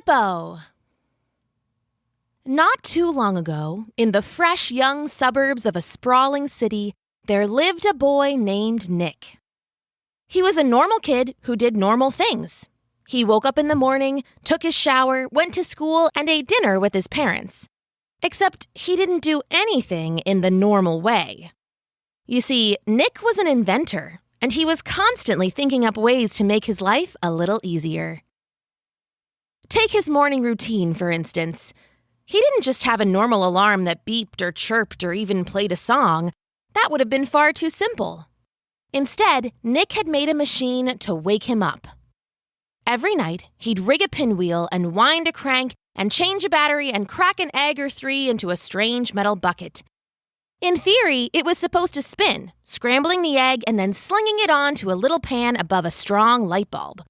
CLIPPO. Not too long ago, in the fresh young suburbs of a sprawling city, there lived a boy named Nick. He was a normal kid who did normal things. He woke up in the morning, took his shower, went to school, and ate dinner with his parents. Except he didn't do anything in the normal way. You see, Nick was an inventor, and he was constantly thinking up ways to make his life a little easier. Take his morning routine, for instance. He didn't just have a normal alarm that beeped or chirped or even played a song. That would have been far too simple. Instead, Nick had made a machine to wake him up. Every night, he'd rig a pinwheel and wind a crank and change a battery and crack an egg or three into a strange metal bucket. In theory, it was supposed to spin, scrambling the egg and then slinging it onto a little pan above a strong light bulb.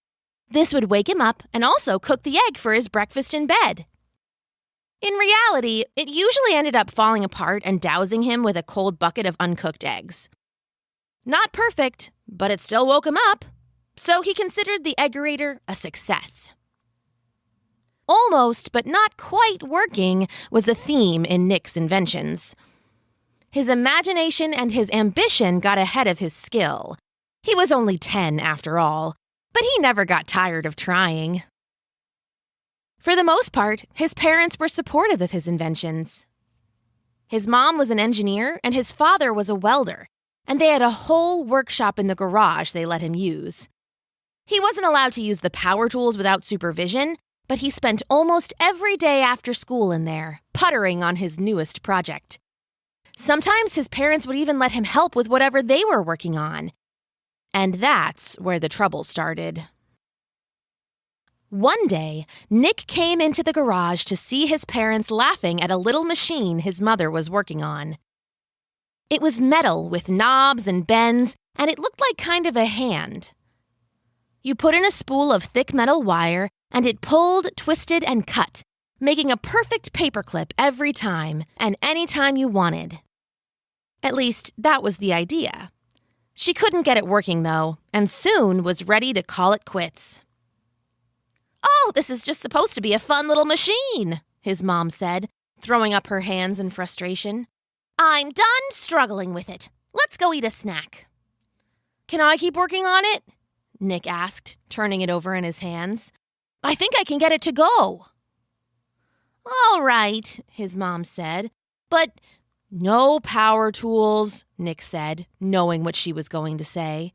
This would wake him up and also cook the egg for his breakfast in bed. In reality, it usually ended up falling apart and dousing him with a cold bucket of uncooked eggs. Not perfect, but it still woke him up, so he considered the eggerator a success. Almost, but not quite working, was a theme in Nick's inventions. His imagination and his ambition got ahead of his skill. He was only 10 after all, but he never got tired of trying. For the most part, his parents were supportive of his inventions. His mom was an engineer and his father was a welder, and they had a whole workshop in the garage they let him use. He wasn't allowed to use the power tools without supervision, but he spent almost every day after school in there, puttering on his newest project. Sometimes his parents would even let him help with whatever they were working on. And that's where the trouble started. One day, Nick came into the garage to see his parents laughing at a little machine his mother was working on. It was metal with knobs and bends, and it looked like kind of a hand. You put in a spool of thick metal wire, and it pulled, twisted, and cut, making a perfect paperclip every time, and any time you wanted. At least, that was the idea. She couldn't get it working, though, and soon was ready to call it quits. "Oh, this is just supposed to be a fun little machine," his mom said, throwing up her hands in frustration. "I'm done struggling with it. Let's go eat a snack." "Can I keep working on it?" Nick asked, turning it over in his hands. "I think I can get it to go." "All right," his mom said, "but no power tools," Nick said, knowing what she was going to say.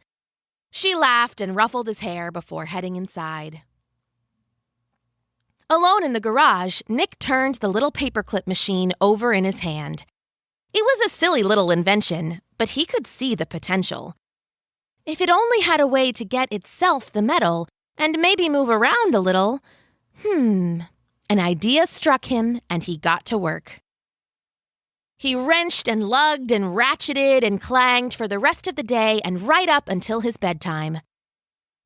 She laughed and ruffled his hair before heading inside. Alone in the garage, Nick turned the little paperclip machine over in his hand. It was a silly little invention, but he could see the potential. If it only had a way to get itself the metal and maybe move around a little, an idea struck him and he got to work. He wrenched and lugged and ratcheted and clanged for the rest of the day and right up until his bedtime.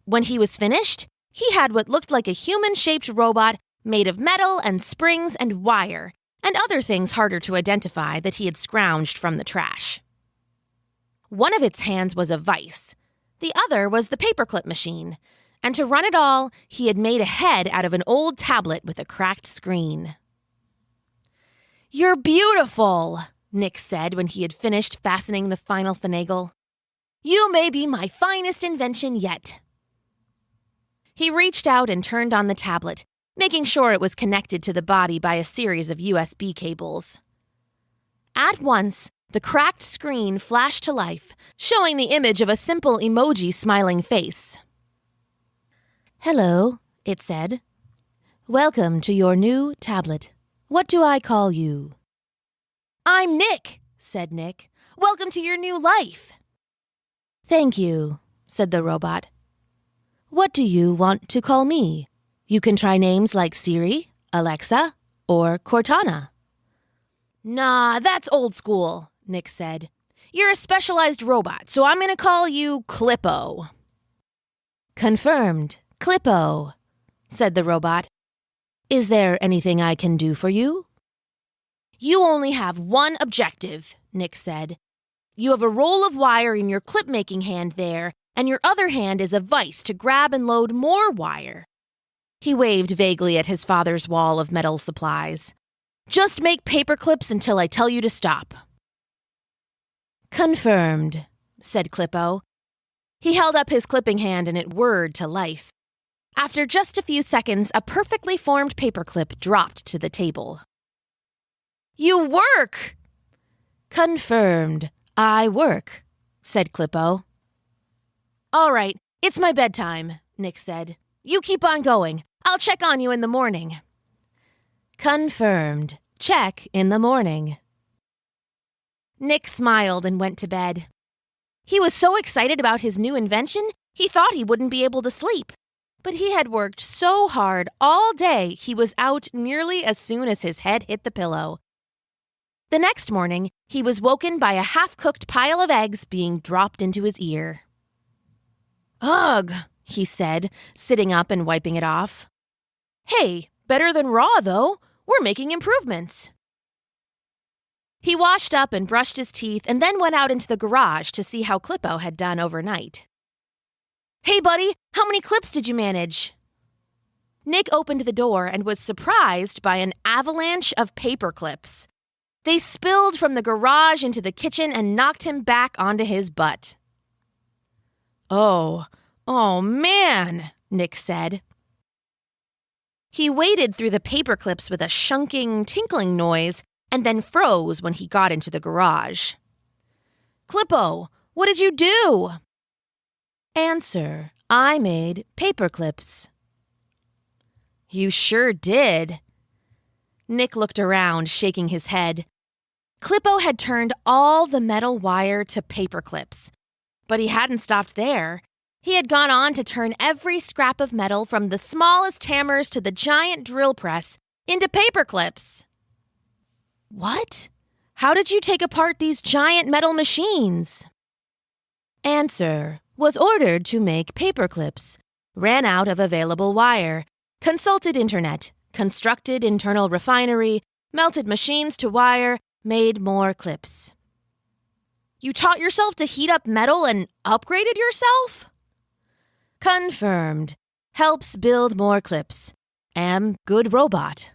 When he was finished, he had what looked like a human-shaped robot made of metal and springs and wire, and other things harder to identify that he had scrounged from the trash. One of its hands was a vise. The other was the paperclip machine, and to run it all, he had made a head out of an old tablet with a cracked screen. "You're beautiful," Nick said when he had finished fastening the final finagle. "You may be my finest invention yet." He reached out and turned on the tablet, making sure it was connected to the body by a series of USB cables. At once, the cracked screen flashed to life, showing the image of a simple emoji smiling face. "Hello," it said. "Welcome to your new tablet. What do I call you?" "I'm Nick," said Nick. "Welcome to your new life." "Thank you," said the robot. "What do you want to call me? You can try names like Siri, Alexa, or Cortana." "Nah, that's old school," Nick said. "You're a specialized robot, so I'm going to call you CLIPPO." "Confirmed, CLIPPO," said the robot. "Is there anything I can do for you?" "You only have one objective," Nick said. "You have a roll of wire in your clip-making hand there, and your other hand is a vise to grab and load more wire. He waved vaguely at his father's wall of metal supplies. "Just make paper clips until I tell you to stop." "Confirmed," said CLIPPO. He held up his clipping hand and it whirred to life. After just a few seconds, a perfectly formed paperclip dropped to the table. "You work!" "Confirmed. I work," said CLIPPO. "All right, it's my bedtime," Nick said. "You keep on going. I'll check on you in the morning." "Confirmed. Check in the morning." Nick smiled and went to bed. He was so excited about his new invention, he thought he wouldn't be able to sleep. But he had worked so hard all day, he was out nearly as soon as his head hit the pillow. The next morning, he was woken by a half-cooked pile of eggs being dropped into his ear. "Ugh," he said, sitting up and wiping it off. "Hey, better than raw, though. We're making improvements." He washed up and brushed his teeth and then went out into the garage to see how CLIPPO had done overnight. "Hey, buddy, how many clips did you manage?" Nick opened the door and was surprised by an avalanche of paper clips. They spilled from the garage into the kitchen and knocked him back onto his butt. Oh man," Nick said. He waded through the paper clips with a shunking, tinkling noise and then froze when he got into the garage. "CLIPPO, what did you do?" "Answer, I made paper clips." "You sure did." Nick looked around, shaking his head. CLIPPO had turned all the metal wire to paper clips. But he hadn't stopped there. He had gone on to turn every scrap of metal from the smallest hammers to the giant drill press into paper clips. "What? How did you take apart these giant metal machines?" "Answer, was ordered to make paper clips. Ran out of available wire. Consulted internet. Constructed internal refinery. Melted machines to wire. Made more clips." "You taught yourself to heat up metal and upgraded yourself?" "Confirmed. Helps build more clips. Am good robot."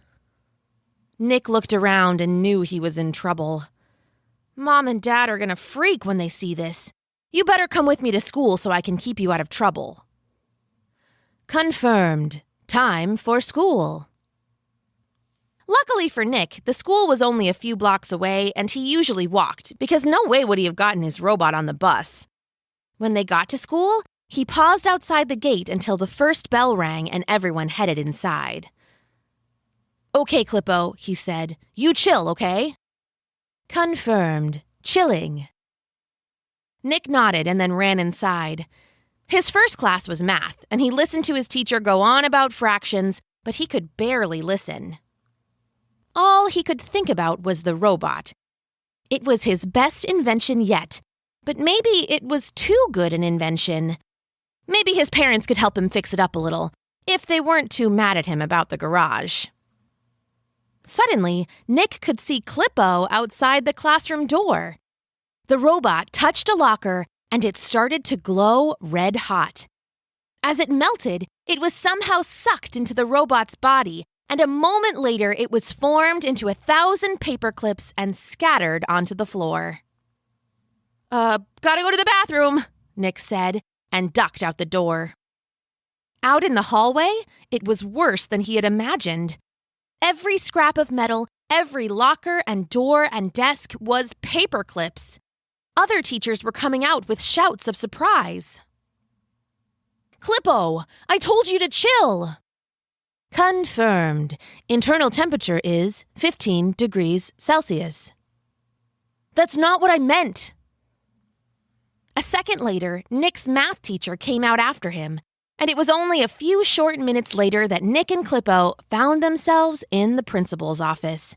Nick looked around and knew he was in trouble. "Mom and Dad are gonna freak when they see this. You better come with me to school so I can keep you out of trouble." "Confirmed. Time for school." Luckily for Nick, the school was only a few blocks away and he usually walked because no way would he have gotten his robot on the bus. When they got to school, he paused outside the gate until the first bell rang and everyone headed inside. "Okay, CLIPPO," he said. "You chill, okay?" "Confirmed. Chilling." Nick nodded and then ran inside. His first class was math, and he listened to his teacher go on about fractions, but he could barely listen. All he could think about was the robot. It was his best invention yet, but maybe it was too good an invention. Maybe his parents could help him fix it up a little, if they weren't too mad at him about the garage. Suddenly, Nick could see CLIPPO outside the classroom door. The robot touched a locker, and it started to glow red hot. As it melted, it was somehow sucked into the robot's body, and a moment later it was formed into 1,000 paper clips and scattered onto the floor. Gotta go to the bathroom," Nick said, and ducked out the door. Out in the hallway, it was worse than he had imagined. Every scrap of metal, every locker and door and desk was paper clips. Other teachers were coming out with shouts of surprise. "CLIPPO, I told you to chill." "Confirmed. Internal temperature is 15 degrees Celsius." "That's not what I meant." A second later, Nick's math teacher came out after him, and it was only a few short minutes later that Nick and CLIPPO found themselves in the principal's office.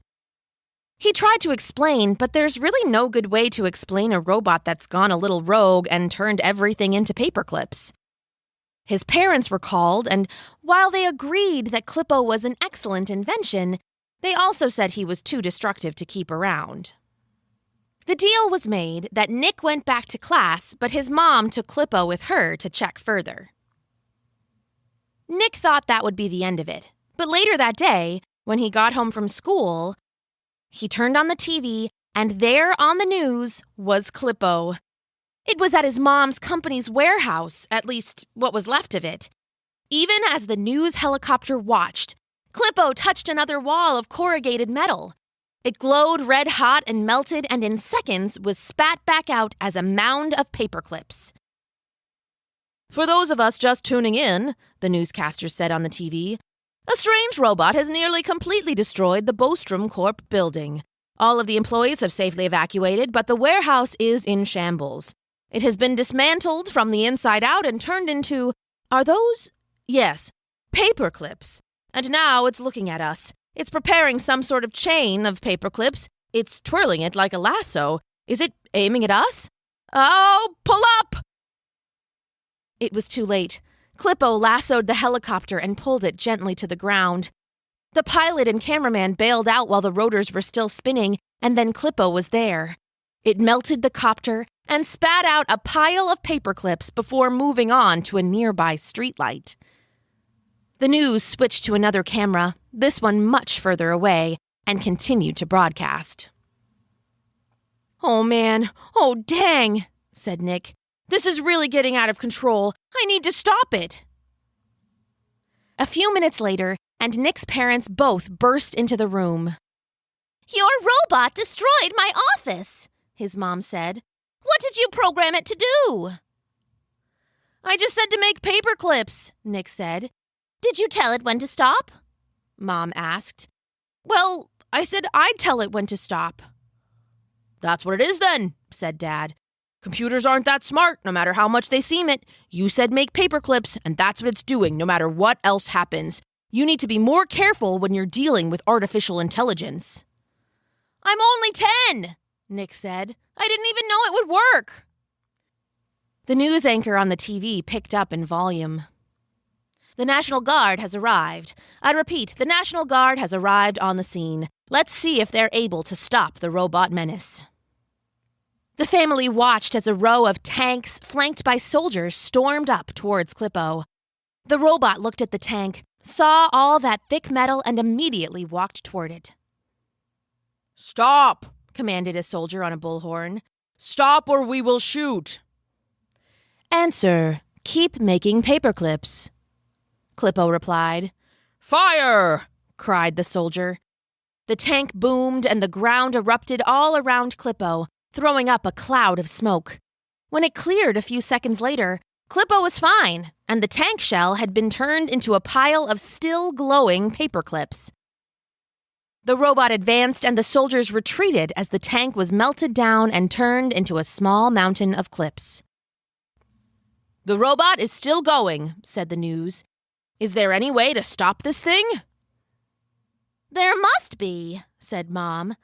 He tried to explain, but there's really no good way to explain a robot that's gone a little rogue and turned everything into paper clips. His parents were called, and while they agreed that CLIPPO was an excellent invention, they also said he was too destructive to keep around. The deal was made that Nick went back to class, but his mom took CLIPPO with her to check further. Nick thought that would be the end of it. But later that day, when he got home from school, he turned on the TV, and there on the news was CLIPPO. It was at his mom's company's warehouse, at least what was left of it. Even as the news helicopter watched, CLIPPO touched another wall of corrugated metal. It glowed red hot and melted, and in seconds was spat back out as a mound of paper clips. "For those of us just tuning in," the newscaster said on the TV, "a strange robot has nearly completely destroyed the Bostrom Corp building. All of the employees have safely evacuated, but the warehouse is in shambles. It has been dismantled from the inside out and turned into, are those? Yes, paper clips. And now it's looking at us. It's preparing some sort of chain of paper clips. It's twirling it like a lasso. Is it aiming at us? Oh, pull up!" It was too late. CLIPPO lassoed the helicopter and pulled it gently to the ground. The pilot and cameraman bailed out while the rotors were still spinning, and then CLIPPO was there. It melted the copter and spat out a pile of paper clips before moving on to a nearby streetlight. The news switched to another camera, this one much further away, and continued to broadcast. "Oh, man. Oh, dang," said Nick. "This is really getting out of control. I need to stop it." A few minutes later, and Nick's parents both burst into the room. "Your robot destroyed my office," his mom said. "What did you program it to do?" "I just said to make paper clips," Nick said. "Did you tell it when to stop?" Mom asked. "Well, I said I'd tell it when to stop." "That's what it is then," said Dad. "Computers aren't that smart, no matter how much they seem it. You said make paper clips, and that's what it's doing, no matter what else happens. You need to be more careful when you're dealing with artificial intelligence." "I'm only 10, Nick said. "I didn't even know it would work." The news anchor on the TV picked up in volume. "The National Guard has arrived. I repeat, the National Guard has arrived on the scene. Let's see if they're able to stop the robot menace." The family watched as a row of tanks, flanked by soldiers, stormed up towards CLIPPO. The robot looked at the tank, saw all that thick metal, and immediately walked toward it. "Stop!" commanded a soldier on a bullhorn. "Stop or we will shoot." "Answer, keep making paper clips," CLIPPO replied. "Fire!" cried the soldier. The tank boomed and the ground erupted all around CLIPPO, throwing up a cloud of smoke. When it cleared a few seconds later, CLIPPO was fine, and the tank shell had been turned into a pile of still glowing paper clips. The robot advanced and the soldiers retreated as the tank was melted down and turned into a small mountain of clips. "The robot is still going," said the news. "Is there any way to stop this thing?" "There must be," said Mom.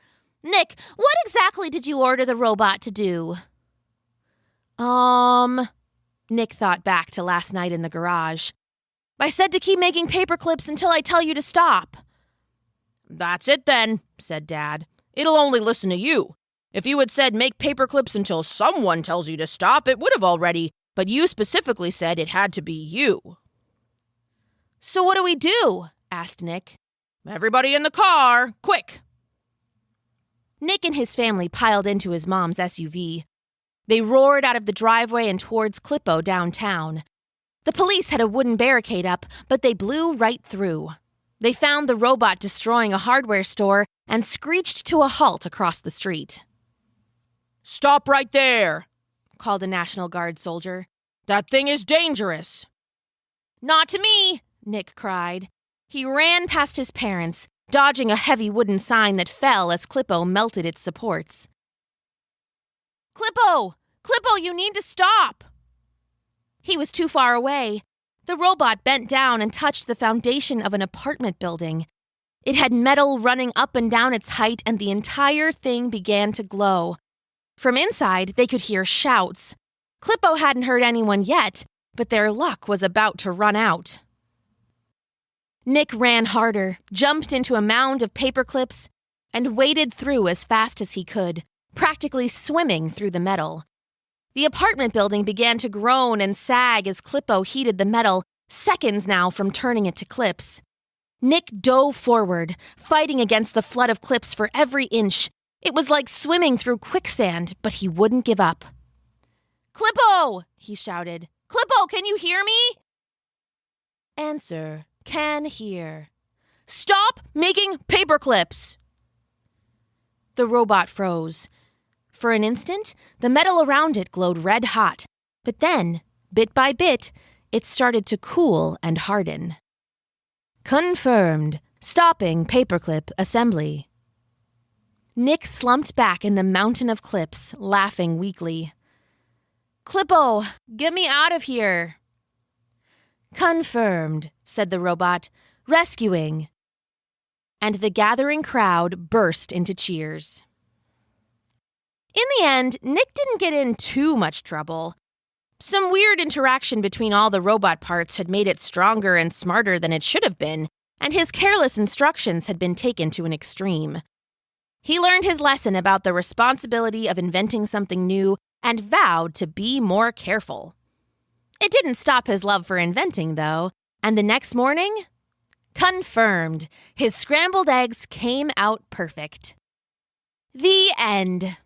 "Nick, what exactly did you order the robot to do?" Nick thought back to last night in the garage. "I said to keep making paper clips until I tell you to stop." "That's it then," said Dad. "It'll only listen to you. If you had said make paper clips until someone tells you to stop, it would have already, but you specifically said it had to be you." "So what do we do?" asked Nick. "Everybody in the car, quick!" Nick and his family piled into his mom's SUV. They roared out of the driveway and towards CLIPPO downtown. The police had a wooden barricade up, but they blew right through. They found the robot destroying a hardware store and screeched to a halt across the street. "Stop right there," called a National Guard soldier. "That thing is dangerous." "Not to me," Nick cried. He ran past his parents, dodging a heavy wooden sign that fell as CLIPPO melted its supports. "CLIPPO! CLIPPO, you need to stop!" He was too far away. The robot bent down and touched the foundation of an apartment building. It had metal running up and down its height, and the entire thing began to glow. From inside, they could hear shouts. CLIPPO hadn't heard anyone yet, but their luck was about to run out. Nick ran harder, jumped into a mound of paper clips, and waded through as fast as he could, practically swimming through the metal. The apartment building began to groan and sag as CLIPPO heated the metal, seconds now from turning it to clips. Nick dove forward, fighting against the flood of clips for every inch. It was like swimming through quicksand, but he wouldn't give up. "CLIPPO!" he shouted. "CLIPPO, can you hear me?" Answer, can hear. "Stop making paper clips!" The robot froze. For an instant, the metal around it glowed red hot, but then, bit by bit, it started to cool and harden. Confirmed. Stopping paperclip assembly. Nick slumped back in the mountain of clips, laughing weakly. "CLIPPO, get me out of here." "Confirmed," said the robot. "Rescuing." And the gathering crowd burst into cheers. In the end, Nick didn't get in too much trouble. Some weird interaction between all the robot parts had made it stronger and smarter than it should have been, and his careless instructions had been taken to an extreme. He learned his lesson about the responsibility of inventing something new and vowed to be more careful. It didn't stop his love for inventing, though, and the next morning, confirmed, his scrambled eggs came out perfect. The end.